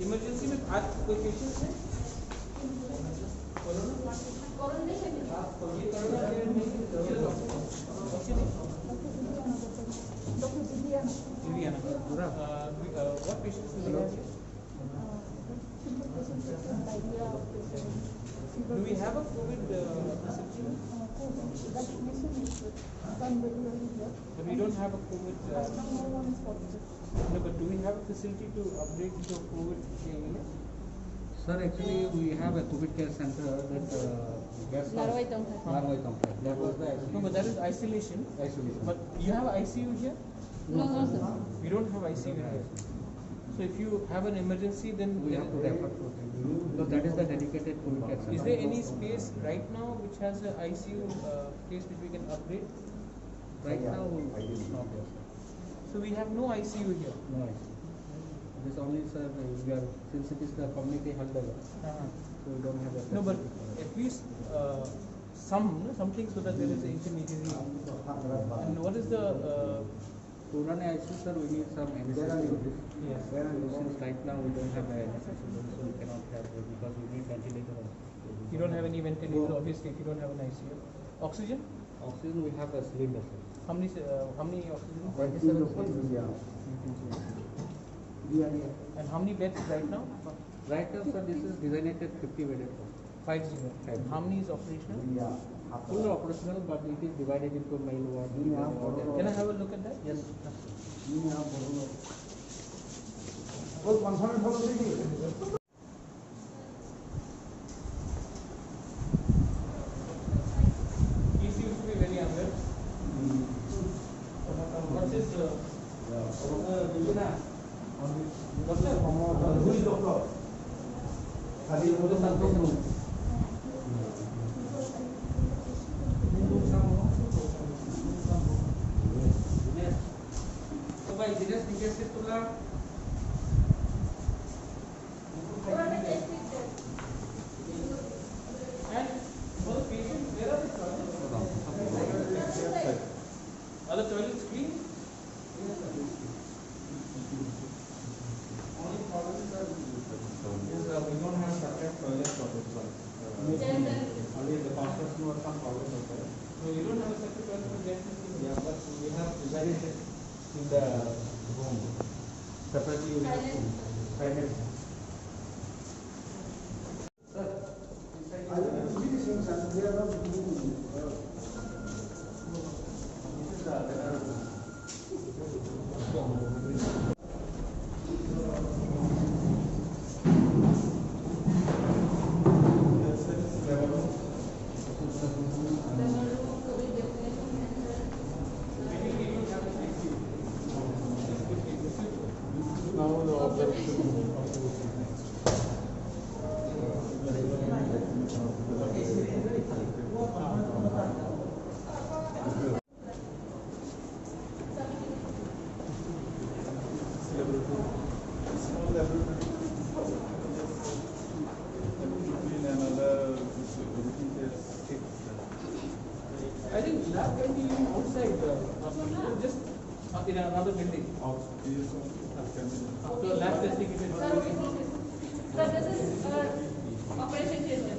Emergency में आज कोई पेशेंट है? What patients do we have here? Do we have a COVID facility? But we don't have a COVID. No, but do we have a facility to upgrade to a COVID area? Sir, actually we have a COVID care center that Narwai complex. That was the No, but that is isolation. But you have ICU here? No, sir. We don't have ICU here. So if you have an emergency, then we have to refer to them. Because that is the dedicated COVID care center. is there any space right now which has an ICU place which we can upgrade? Right now it's not there, sir. So we have no ICU here. No ICU. This only, sir, we are, since it is the community health level, so we don't have that. No, but at least something so that there is an intermediary. And what is the to run a ICU, sir, we need some necessity. yes. Since right now we don't have a necessity, so we cannot have it because we need ventilator. You don't have any ventilator, obviously, if you don't have an ICU. Oxygen? Oxygen we have a cylinder, sir. How many oxygen? 27. And how many beds right now? Right now, sir, this is designated 50 bedded. 50. How many is operational? Full operational, but it is divided into male ward. Can I have a look at that? Yes. He seems to be very alert. What's his Are the toilets clean? Only problem is that we don't have separate toilets for this one. Only the construction or some problems are there. No, you don't have a separate toilet for guests. Yeah, but we have divided it in the room. Separately we have to silent. Now the observation. I think lab can be even outside just in another building. So lab testing is Sir, this is operation theater.